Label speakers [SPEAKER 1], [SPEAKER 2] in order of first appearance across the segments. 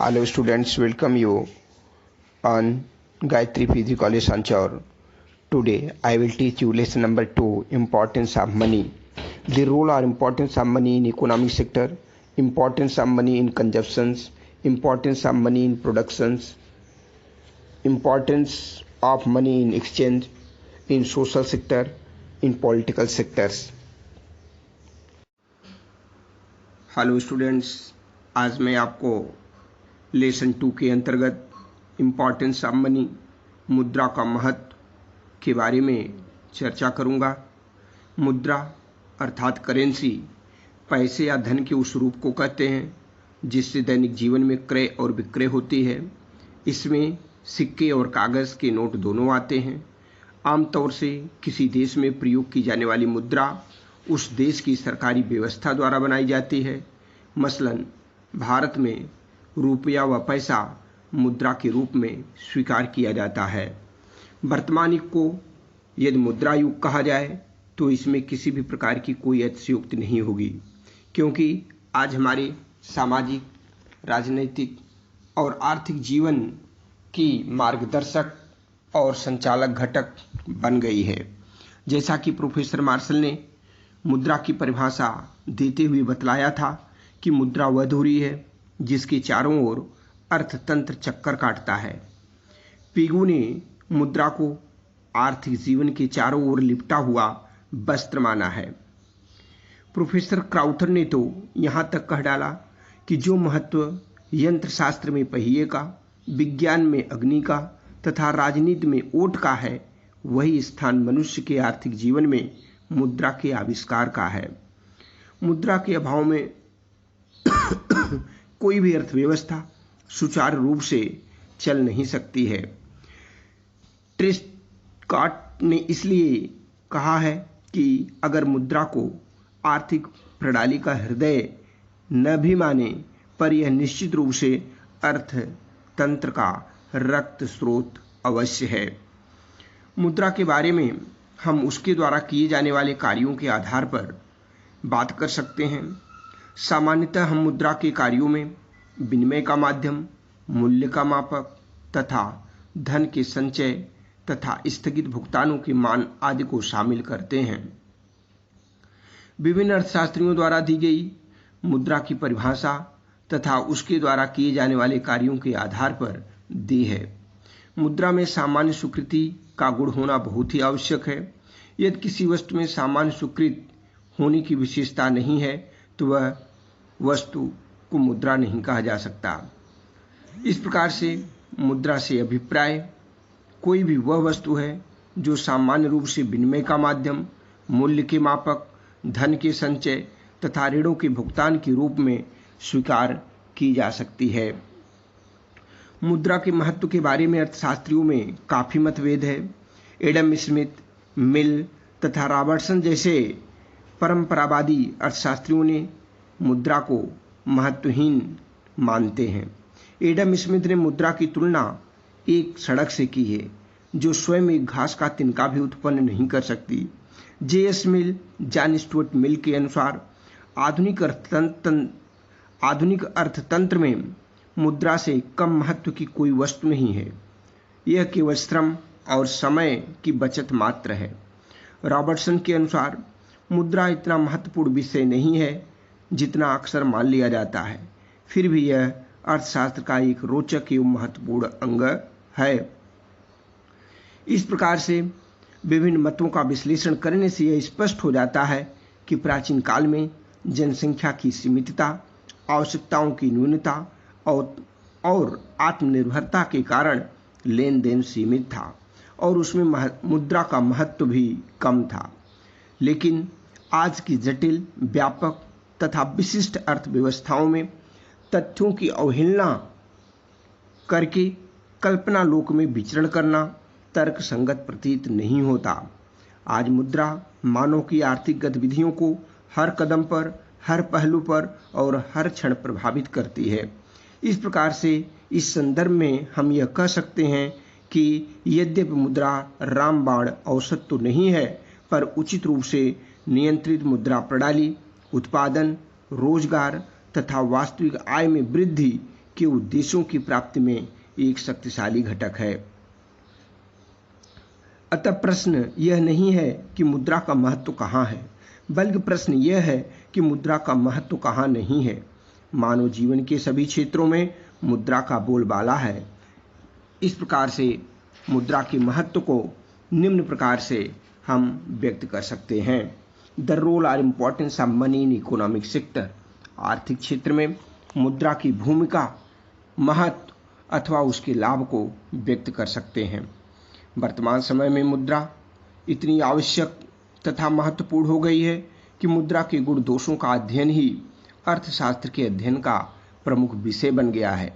[SPEAKER 1] Hello students, welcome you on Gayatri PG College Sanchar. Today I will teach you lesson number 2, importance of money. The role or importance of money in economic sector, importance of money in consumptions, importance of money in productions, importance of money in exchange, in social sector, in political sectors. Hello students, आज मैं आपको lesson 2 के अंतर्गत importance of money, मुद्रा का महत्व के बारे में चर्चा करूंगा। मुद्रा अर्थात करेंसी पैसे या धन के उस रूप को कहते हैं जिससे दैनिक जीवन में क्रय और विक्रय होती है। इसमें सिक्के और कागज़ के नोट दोनों आते हैं। आमतौर से किसी देश में प्रयोग की जाने वाली मुद्रा उस देश की सरकारी व्यवस्था द्वारा बनाई जाती है। मसलन भारत में रुपया व पैसा मुद्रा के रूप में स्वीकार किया जाता है। वर्तमान युग को यदि मुद्रा युग कहा जाए तो इसमें किसी भी प्रकार की कोई अतिशयोक्ति नहीं होगी, क्योंकि आज हमारे सामाजिक, राजनीतिक और आर्थिक जीवन की मार्गदर्शक और संचालक घटक बन गई है। जैसा कि प्रोफेसर मार्शल ने मुद्रा की परिभाषा देते हुए बतलाया था कि मुद्रा वह धुरी है जिसके चारों ओर अर्थतंत्र चक्कर काटता है। पिगू ने मुद्रा को आर्थिक जीवन के चारों ओर लिपटा हुआ वस्त्र माना है। प्रोफेसर क्राउथर ने तो यहाँ तक कह डाला कि जो महत्व यंत्र शास्त्र में पहिए का, विज्ञान में अग्नि का तथा राजनीति में ओट का है, वही स्थान मनुष्य के आर्थिक जीवन में मुद्रा के आविष्कार का है। मुद्रा के अभाव में कोई भी अर्थव्यवस्था सुचारू रूप से चल नहीं सकती है। ट्रेस्काट ने इसलिए कहा है कि अगर मुद्रा को आर्थिक प्रणाली का हृदय न भी माने, पर यह निश्चित रूप से अर्थतंत्र का रक्त स्रोत अवश्य है। मुद्रा के बारे में हम उसके द्वारा किए जाने वाले कार्यों के आधार पर बात कर सकते हैं। सामान्यतः हम मुद्रा के कार्यों में विनिमय का माध्यम, मूल्य का मापक तथा धन के संचय तथा स्थगित भुगतानों के मान आदि को शामिल करते हैं। विभिन्न अर्थशास्त्रियों द्वारा दी गई मुद्रा की परिभाषा तथा उसके द्वारा किए जाने वाले कार्यों के आधार पर दी है। मुद्रा में सामान्य स्वीकृति का गुण होना बहुत ही आवश्यक है। यदि किसी वस्तु में सामान्य स्वीकृत होने की विशेषता नहीं है तो वह वस्तु को मुद्रा नहीं कहा जा सकता। इस प्रकार से मुद्रा से अभिप्राय कोई भी वह वस्तु है जो सामान्य रूप से विनिमय का माध्यम, मूल्य के मापक, धन के संचय तथा ऋणों के भुगतान के रूप में स्वीकार की जा सकती है। मुद्रा के महत्व के बारे में अर्थशास्त्रियों में काफी मतभेद है। एडम स्मिथ, मिल तथा रॉबर्टसन जैसे परंपरावादी अर्थशास्त्रियों ने मुद्रा को महत्वहीन मानते हैं। एडम स्मिथ ने मुद्रा की तुलना एक सड़क से की है जो स्वयं एक घास का तिनका भी उत्पन्न नहीं कर सकती। जे.एस. मिल, जॉन स्टुअर्ट मिल के अनुसार आधुनिक अर्थतंत्र में मुद्रा से कम महत्व की कोई वस्तु नहीं है। यह केवल श्रम और समय की बचत मात्र है। रॉबर्टसन के अनुसार मुद्रा इतना महत्वपूर्ण विषय नहीं है जितना अक्सर मान लिया जाता है, फिर भी यह अर्थशास्त्र का एक रोचक एवं महत्वपूर्ण अंग है। इस प्रकार से विभिन्न मतों का विश्लेषण करने से यह स्पष्ट हो जाता है कि प्राचीन काल में जनसंख्या की सीमितता, आवश्यकताओं की न्यूनता और आत्मनिर्भरता के कारण लेन देन सीमित था और उसमें मुद्रा का महत्व भी कम था। लेकिन आज की जटिल, व्यापक तथा विशिष्ट अर्थव्यवस्थाओं में तथ्यों की अवहेलना करके कल्पना लोक में विचरण करना तर्क संगत प्रतीत नहीं होता। आज मुद्रा मानव की आर्थिक गतिविधियों को हर कदम पर, हर पहलू पर और हर क्षण प्रभावित करती है। इस प्रकार से इस संदर्भ में हम यह कह सकते हैं कि यद्यपि मुद्रा रामबाण औसत तो नहीं है, पर उचित रूप से नियंत्रित मुद्रा प्रणाली उत्पादन, रोजगार तथा वास्तविक आय में वृद्धि के उद्देश्यों की प्राप्ति में एक शक्तिशाली घटक है। अतः प्रश्न यह नहीं है कि मुद्रा का महत्व कहाँ है, बल्कि प्रश्न यह है कि मुद्रा का महत्व कहाँ नहीं है। मानव जीवन के सभी क्षेत्रों में मुद्रा का बोलबाला है। इस प्रकार से मुद्रा के महत्व को निम्न प्रकार से हम व्यक्त कर सकते हैं। द रोल और importance of money in economic sector. आर्थिक क्षेत्र में मुद्रा की भूमिका, महत्व अथवा उसके लाभ को व्यक्त कर सकते हैं। वर्तमान समय में मुद्रा इतनी आवश्यक तथा महत्वपूर्ण हो गई है कि मुद्रा के गुण दोषों का अध्ययन ही अर्थशास्त्र के अध्ययन का प्रमुख विषय बन गया है।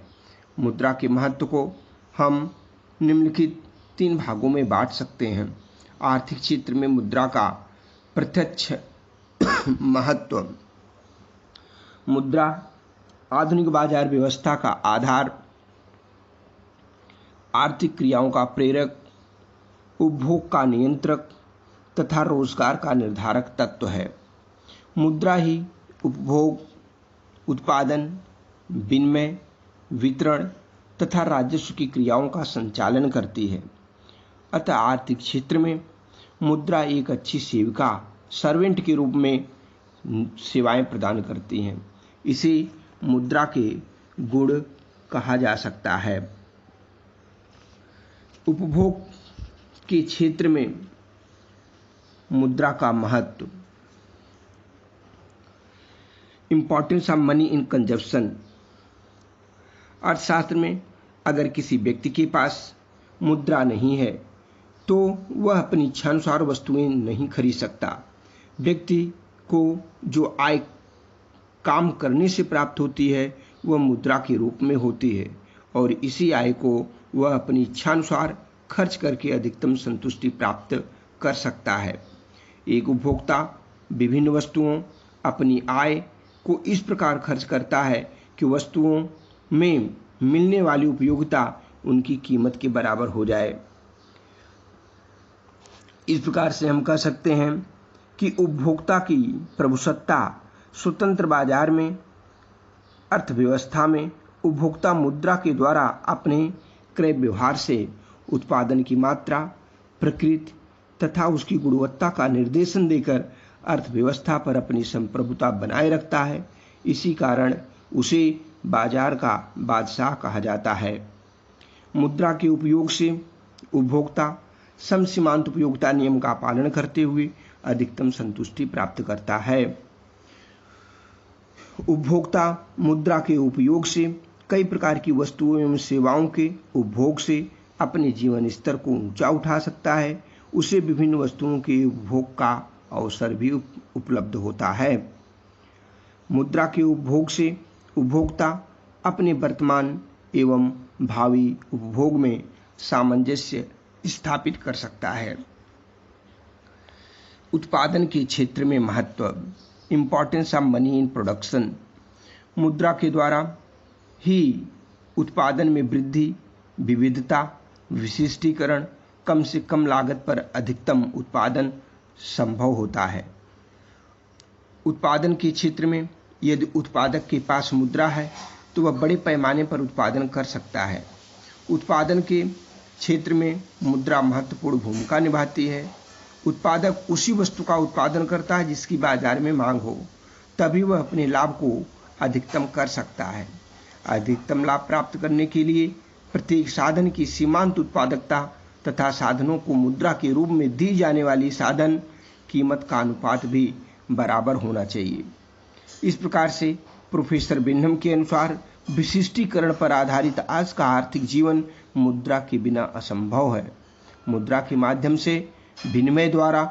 [SPEAKER 1] मुद्रा के महत्व को हम निम्नलिखित 3 भागों में बांट सकते हैं। आर्थिक क्षेत्र में मुद्रा का प्रत्यक्ष महत्व। मुद्रा आधुनिक बाजार व्यवस्था का आधार, आर्थिक क्रियाओं का प्रेरक, उपभोग का नियंत्रक तथा रोजगार का निर्धारक तत्व है। मुद्रा ही उपभोग, उत्पादन, विनिमय, वितरण तथा राजस्व की क्रियाओं का संचालन करती है। अतः आर्थिक क्षेत्र में मुद्रा एक अच्छी सेविका, सर्वेंट के रूप में सेवाएं प्रदान करती हैं। इसे मुद्रा के गुण कहा जा सकता है। उपभोग के क्षेत्र में मुद्रा का महत्व। Importance of money in consumption. अर्थशास्त्र में अगर किसी व्यक्ति के पास मुद्रा नहीं है तो वह अपनी इच्छानुसार वस्तुएं नहीं खरीद सकता। व्यक्ति को जो आय काम करने से प्राप्त होती है वह मुद्रा के रूप में होती है और इसी आय को वह अपनी इच्छानुसार खर्च करके अधिकतम संतुष्टि प्राप्त कर सकता है। एक उपभोक्ता विभिन्न वस्तुओं अपनी आय को इस प्रकार खर्च करता है कि वस्तुओं में मिलने वाली उपयोगिता उनकी कीमत के बराबर हो जाए। इस प्रकार से हम कह सकते हैं कि उपभोक्ता की प्रभुसत्ता स्वतंत्र बाजार में, अर्थव्यवस्था में उपभोक्ता मुद्रा के द्वारा अपने क्रय व्यवहार से उत्पादन की मात्रा, प्रकृति तथा उसकी गुणवत्ता का निर्देशन देकर अर्थव्यवस्था पर अपनी संप्रभुता बनाए रखता है। इसी कारण उसे बाजार का बादशाह कहा जाता है। मुद्रा के उपयोग से उपभोक्ता समसीमांत उपयोगिता नियम का पालन करते हुए अधिकतम संतुष्टि प्राप्त करता है। उपभोक्ता मुद्रा के उपयोग से कई प्रकार की वस्तुओं एवं सेवाओं के उपभोग से अपने जीवन स्तर को ऊंचा उठा सकता है। उसे विभिन्न वस्तुओं के उपभोग का अवसर भी उपलब्ध होता है। मुद्रा के उपभोग से उपभोक्ता अपने वर्तमान एवं भावी उपभोग में सामंजस्य स्थापित कर सकता है। उत्पादन के क्षेत्र में महत्व। Importance of money in production. मुद्रा के द्वारा ही उत्पादन में वृद्धि, विविधता, विशिष्टीकरण, कम से कम लागत पर अधिकतम उत्पादन संभव होता है। उत्पादन के क्षेत्र में यदि उत्पादक के पास मुद्रा है तो वह बड़े पैमाने पर उत्पादन कर सकता है। उत्पादन के क्षेत्र में मुद्रा महत्वपूर्ण भूमिका निभाती है। उत्पादक उसी वस्तु का उत्पादन करता है जिसकी बाजार में मांग हो, तभी वह अपने लाभ को अधिकतम कर सकता है। अधिकतम लाभ प्राप्त करने के लिए प्रत्येक साधन की सीमांत उत्पादकता तथा साधनों को मुद्रा के रूप में दी जाने वाली साधन कीमत का अनुपात भी बराबर होना चाहिए। इस प्रकार से प्रोफेसर बिन्हम के अनुसार विशिष्टीकरण पर आधारित आज का आर्थिक जीवन मुद्रा के बिना असंभव है। मुद्रा के माध्यम से विनिमय द्वारा,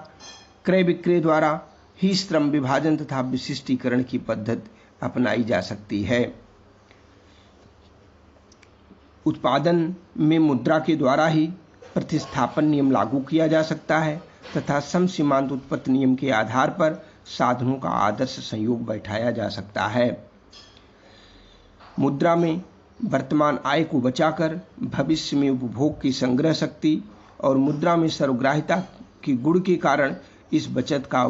[SPEAKER 1] क्रय विक्रय द्वारा ही श्रम विभाजन तथा विशिष्टीकरण की पद्धति अपनाई जा सकती है। उत्पादन में मुद्रा के द्वारा ही प्रतिस्थापन नियम लागू किया जा सकता है तथा समसीमांत उत्पत्ति नियम के आधार पर साधनों का आदर्श संयोग बैठाया जा सकता है। मुद्रा में वर्तमान आय को बचाकर भविष्य में उपभोग की संग्रह शक्ति और मुद्रा में सर्वग्राहिता के गुण के कारण इस बचत का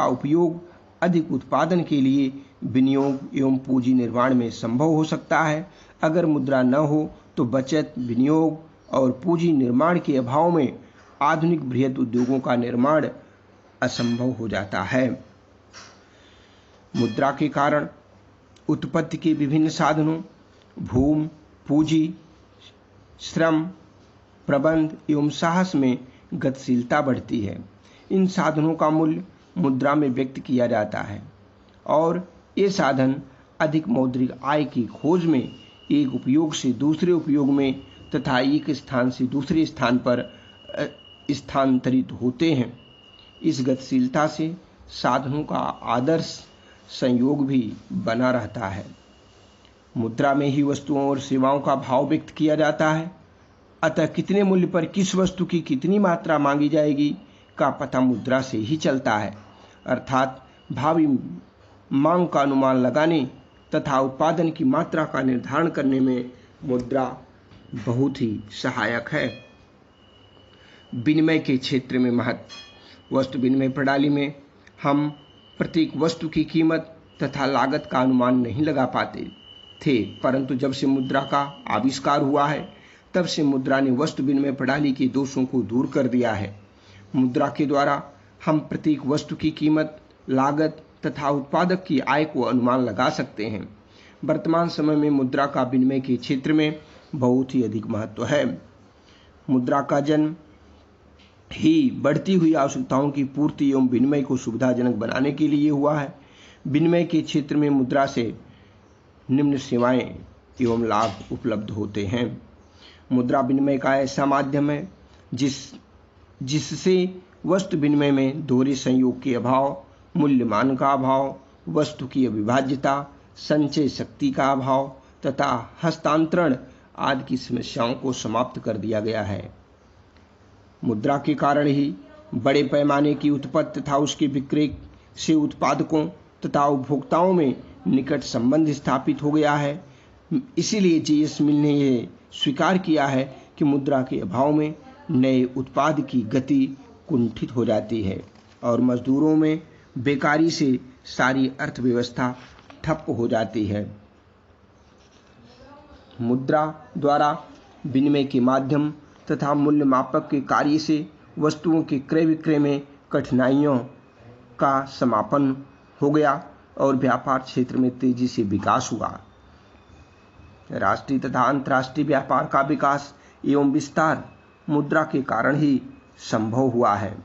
[SPEAKER 1] उपयोग अधिक उत्पादन के लिए विनियोग एवं पूंजी निर्माण में संभव हो सकता है। अगर मुद्रा न हो तो बचत, विनियोग और पूंजी निर्माण के अभाव में आधुनिक बृहद उद्योगों का निर्माण असंभव हो जाता है। मुद्रा के कारण उत्पत्ति के विभिन्न साधनों, भूमि, पूंजी, श्रम, प्रबंध एवं साहस में गतिशीलता बढ़ती है। इन साधनों का मूल्य मुद्रा में व्यक्त किया जाता है और ये साधन अधिक मौद्रिक आय की खोज में एक उपयोग से दूसरे उपयोग में तथा एक स्थान से दूसरे स्थान पर स्थानांतरित होते हैं। इस गतिशीलता से साधनों का आदर्श संयोग भी बना रहता है। मुद्रा में ही वस्तुओं और सेवाओं का भाव व्यक्त किया जाता है, अतः कितने मूल्य पर किस वस्तु की कितनी मात्रा मांगी जाएगी का पता मुद्रा से ही चलता है। अर्थात भावी मांग का अनुमान लगाने तथा उत्पादन की मात्रा का निर्धारण करने में मुद्रा बहुत ही सहायक है। विनिमय के क्षेत्र में महत्व। वस्तु विनिमय प्रणाली में हम प्रत्येक वस्तु की कीमत तथा लागत का अनुमान नहीं लगा पाते थे, परंतु जब से मुद्रा का आविष्कार हुआ है तब से मुद्रा ने वस्तु विनिमय प्रणाली के दोषों को दूर कर दिया है। मुद्रा के द्वारा हम प्रत्येक वस्तु की कीमत, लागत तथा उत्पादक की आय को अनुमान लगा सकते हैं। वर्तमान समय में मुद्रा का विनिमय के क्षेत्र में बहुत ही अधिक महत्व है। मुद्रा का जन्म ही बढ़ती हुई आवश्यकताओं की पूर्ति एवं विनिमय को सुविधाजनक बनाने के लिए हुआ है। विनिमय के क्षेत्र में मुद्रा से निम्न सेवाएं एवं लाभ उपलब्ध होते हैं। मुद्रा विनिमय का ऐसा माध्यम है जिससे वस्तु विनिमय में दोहरे संयोग के अभाव, मूल्यमान का अभाव, वस्तु की अविभाज्यता, संचय शक्ति का अभाव तथा हस्तांतरण आदि की समस्याओं को समाप्त कर दिया गया है। मुद्रा के कारण ही बड़े पैमाने की उत्पत्ति तथा उसके विक्रय से उत्पादकों तथा उपभोक्ताओं में निकट संबंध स्थापित हो गया है। इसीलिए जीएस मिल ने यह स्वीकार किया है कि मुद्रा के अभाव में नए उत्पाद की गति कुंठित हो जाती है और मजदूरों में बेकारी से सारी अर्थव्यवस्था ठप हो जाती है। मुद्रा द्वारा विनिमय के माध्यम तथा मूल्य मापक के कार्य से वस्तुओं के क्रय विक्रय में कठिनाइयों का समापन हो गया और व्यापार क्षेत्र में तेजी से विकास हुआ। राष्ट्रीय तथा अंतर्राष्ट्रीय व्यापार का विकास एवं विस्तार मुद्रा के कारण ही संभव हुआ है।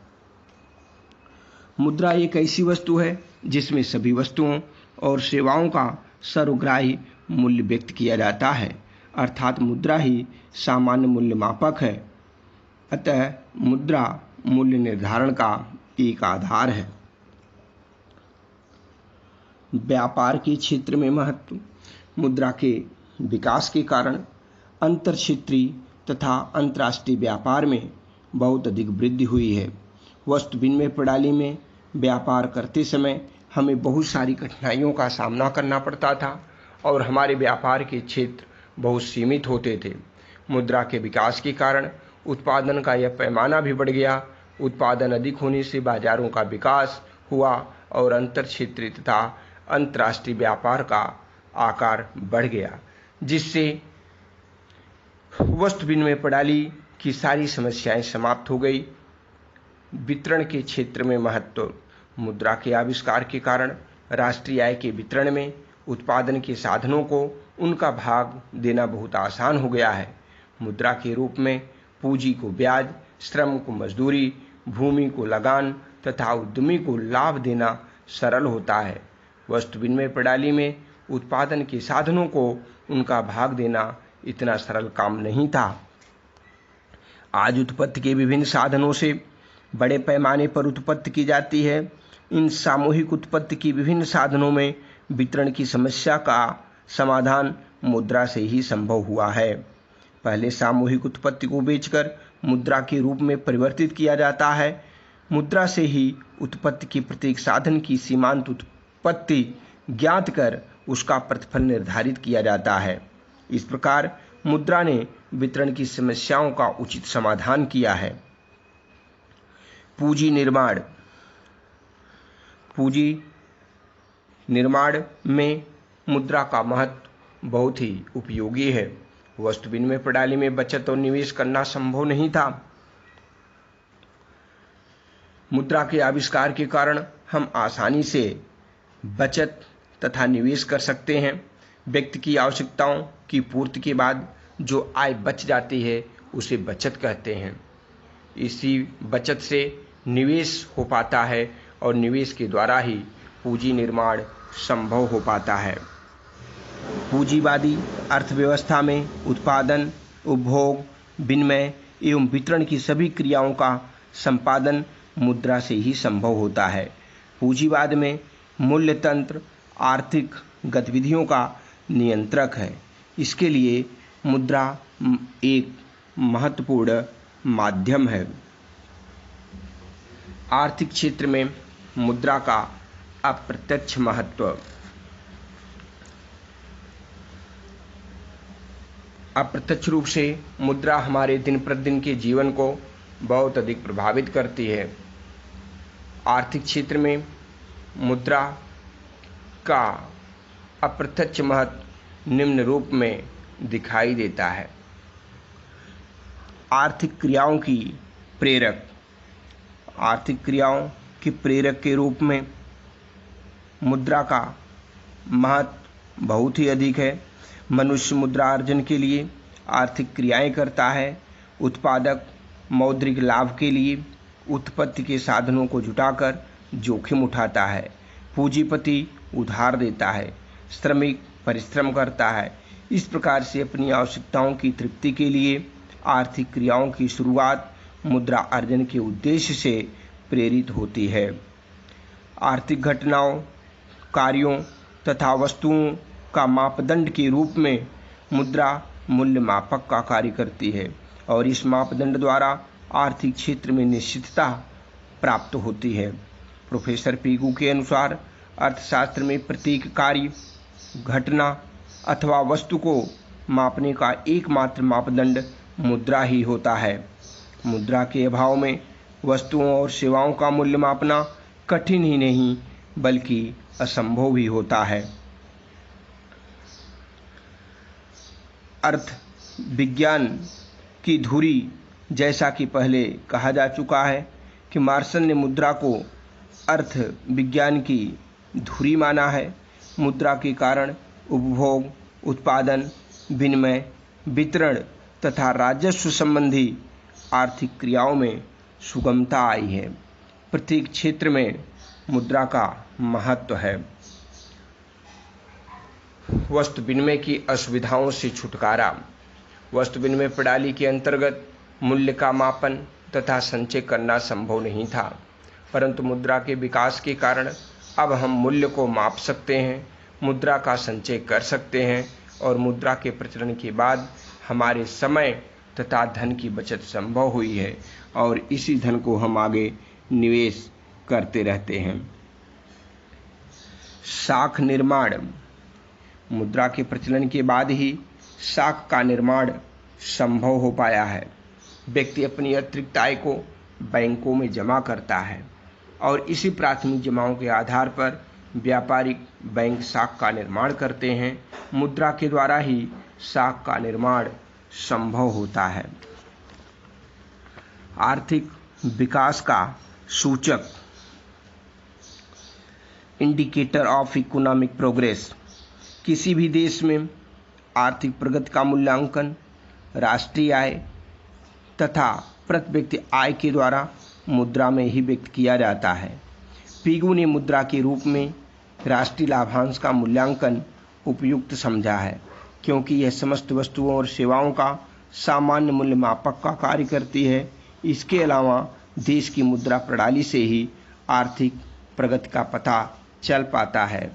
[SPEAKER 1] मुद्रा एक ऐसी वस्तु है जिसमें सभी वस्तुओं और सेवाओं का सर्वग्राही मूल्य व्यक्त किया जाता है, अर्थात मुद्रा ही सामान्य मूल्य मापक है। अतः मुद्रा मूल्य निर्धारण का एक आधार है। व्यापार के क्षेत्र में महत्व। मुद्रा के विकास के कारण अंतर क्षेत्रीय तथा अंतर्राष्ट्रीय व्यापार में बहुत अधिक वृद्धि हुई है। वस्तु विनिमय प्रणाली में व्यापार करते समय हमें बहुत सारी कठिनाइयों का सामना करना पड़ता था और हमारे व्यापार के क्षेत्र बहुत सीमित होते थे। मुद्रा के विकास के कारण उत्पादन का यह पैमाना भी बढ़ गया। उत्पादन अधिक होने से बाजारों का विकास हुआ और अंतर क्षेत्रीय तथा अंतर्राष्ट्रीय व्यापार का आकार बढ़ गया, जिससे वस्तु विनिमय प्रणाली की सारी समस्याएं समाप्त हो गई। वितरण के क्षेत्र में महत्व। मुद्रा के आविष्कार के कारण राष्ट्रीय आय के वितरण में उत्पादन के साधनों को उनका भाग देना बहुत आसान हो गया है। मुद्रा के रूप में पूंजी को ब्याज, श्रम को मजदूरी, भूमि को लगान तथा उद्यमी को लाभ देना सरल होता है। वस्तु विनिमय प्रणाली में उत्पादन के साधनों को उनका भाग देना इतना सरल काम नहीं था। आज उत्पत्ति के विभिन्न साधनों से बड़े पैमाने पर उत्पत्ति की जाती है। इन सामूहिक उत्पत्ति की विभिन्न साधनों में वितरण की समस्या का समाधान मुद्रा से ही संभव हुआ है। पहले सामूहिक उत्पत्ति को बेचकर मुद्रा के रूप में परिवर्तित किया जाता है। मुद्रा से ही उत्पत्ति के प्रत्येक साधन की सीमांत उत्पत्ति ज्ञात कर उसका प्रतिफल निर्धारित किया जाता है। इस प्रकार मुद्रा ने वितरण की समस्याओं का उचित समाधान किया है। पूंजी निर्माण। पूंजी निर्माण में मुद्रा का महत्व बहुत ही उपयोगी है। वस्तु विनिमय प्रणाली में बचत और निवेश करना संभव नहीं था। मुद्रा के आविष्कार के कारण हम आसानी से बचत तथा निवेश कर सकते हैं। व्यक्ति की आवश्यकताओं की पूर्ति के बाद जो आय बच जाती है उसे बचत कहते हैं। इसी बचत से निवेश हो पाता है और निवेश के द्वारा ही पूंजी निर्माण संभव हो पाता है। पूंजीवादी अर्थव्यवस्था में उत्पादन, उपभोग, विनिमय एवं वितरण की सभी क्रियाओं का संपादन मुद्रा से ही संभव होता है। पूंजीवाद में मूल्य तंत्र आर्थिक गतिविधियों का नियंत्रक है। इसके लिए मुद्रा एक महत्वपूर्ण माध्यम है। आर्थिक क्षेत्र में मुद्रा का अप्रत्यक्ष महत्व। अप्रत्यक्ष रूप से मुद्रा हमारे दिन प्रतिदिन के जीवन को बहुत अधिक प्रभावित करती है। आर्थिक क्षेत्र में मुद्रा का अप्रत्यक्ष महत्व निम्न रूप में दिखाई देता है। आर्थिक क्रियाओं की प्रेरक। आर्थिक क्रियाओं के प्रेरक के रूप में मुद्रा का महत्व बहुत ही अधिक है। मनुष्य मुद्रा अर्जन के लिए आर्थिक क्रियाएं करता है। उत्पादक मौद्रिक लाभ के लिए उत्पत्ति के साधनों को जुटाकर जोखिम उठाता है। पूंजीपति उधार देता है। श्रमिक परिश्रम करता है। इस प्रकार से अपनी आवश्यकताओं की तृप्ति के लिए आर्थिक क्रियाओं की शुरुआत मुद्रा अर्जन के उद्देश्य से प्रेरित होती है। आर्थिक घटनाओं, कार्यों तथा वस्तुओं का मापदंड के रूप में मुद्रा मूल्य मापक का कार्य करती है और इस मापदंड द्वारा आर्थिक क्षेत्र में निश्चितता प्राप्त होती है। प्रोफेसर पीगू के अनुसार अर्थशास्त्र में प्रत्येक कार्य, घटना अथवा वस्तु को मापने का एकमात्र मापदंड मुद्रा ही होता है। मुद्रा के अभाव में वस्तुओं और सेवाओं का मूल्य मापना कठिन ही नहीं बल्कि असंभव भी होता है। अर्थ विज्ञान की धुरी। जैसा कि पहले कहा जा चुका है कि मार्शन ने मुद्रा को अर्थ विज्ञान की धुरी माना है। मुद्रा के कारण उपभोग, उत्पादन, विनिमय, वितरण तथा राजस्व संबंधी आर्थिक क्रियाओं में सुगमता आई है। प्रत्येक क्षेत्र में मुद्रा का महत्व है। वस्तु विनिमय की असुविधाओं से छुटकारा। वस्तु विनिमय प्रणाली के अंतर्गत मूल्य का मापन तथा संचय करना संभव नहीं था, परंतु मुद्रा के विकास के कारण अब हम मूल्य को माप सकते हैं, मुद्रा का संचय कर सकते हैं और मुद्रा के प्रचलन के बाद हमारे समय तथा धन की बचत संभव हुई है और इसी धन को हम आगे निवेश करते रहते हैं। साख निर्माण। मुद्रा के प्रचलन के बाद ही साख का निर्माण संभव हो पाया है। व्यक्ति अपनी अतिरिक्त आय को बैंकों में जमा करता है और इसी प्राथमिक जमाओं के आधार पर व्यापारिक बैंक साख का निर्माण करते हैं। मुद्रा के द्वारा ही साख का निर्माण संभव होता है। आर्थिक विकास का सूचक। Indicator of economic progress. किसी भी देश में आर्थिक प्रगति का मूल्यांकन राष्ट्रीय आय तथा प्रति व्यक्ति आय के द्वारा मुद्रा में ही व्यक्त किया जाता है। पीगू ने मुद्रा के रूप में राष्ट्रीय लाभांश का मूल्यांकन उपयुक्त समझा है, क्योंकि यह समस्त वस्तुओं और सेवाओं का सामान्य मूल्य मापक का कार्य करती है। इसके अलावा देश की मुद्रा प्रणाली से ही आर्थिक प्रगति का पता चल पाता है।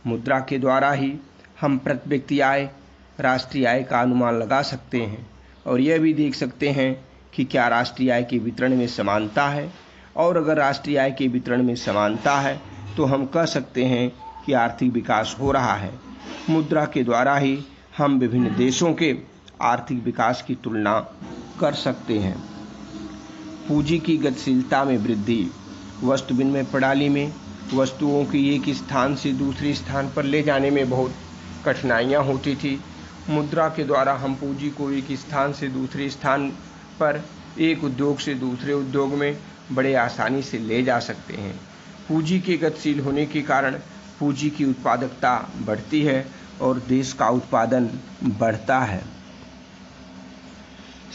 [SPEAKER 1] मुद्रा के द्वारा ही हम प्रति व्यक्ति आय, राष्ट्रीय आय का अनुमान लगा सकते हैं और यह भी देख सकते हैं कि क्या राष्ट्रीय आय के वितरण में समानता है, और अगर राष्ट्रीय आय के वितरण में समानता है तो हम कह सकते हैं कि आर्थिक विकास हो रहा है। मुद्रा के द्वारा ही हम विभिन्न देशों के आर्थिक विकास की तुलना कर सकते हैं। पूंजी की गतिशीलता में वृद्धि। वस्तु विनिमय प्रणाली में वस्तुओं की एक स्थान से दूसरे स्थान पर ले जाने में बहुत कठिनाइयाँ होती थी। मुद्रा के द्वारा हम पूंजी को एक स्थान से दूसरे स्थान पर, एक उद्योग से दूसरे उद्योग में बड़े आसानी से ले जा सकते हैं। पूंजी के गतिशील होने के कारण पूंजी की उत्पादकता बढ़ती है और देश का उत्पादन बढ़ता है।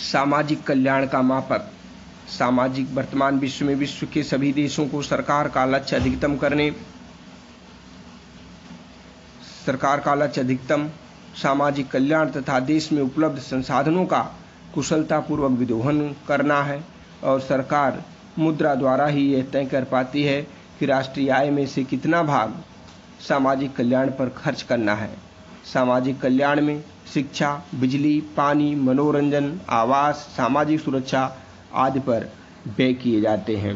[SPEAKER 1] सामाजिक कल्याण का मापक। सामाजिक वर्तमान विश्व में विश्व के सभी देशों को सरकार का लक्ष्य अधिकतम सामाजिक कल्याण तथा देश में उपलब्ध संसाधनों का कुशलतापूर्वक विदोहन करना है, और सरकार मुद्रा द्वारा ही यह तय कर पाती है कि राष्ट्रीय आय में से कितना भाग सामाजिक कल्याण पर खर्च करना है। सामाजिक कल्याण में शिक्षा, बिजली, पानी, मनोरंजन, आवास, सामाजिक सुरक्षा आदि पर व्यय किए जाते हैं।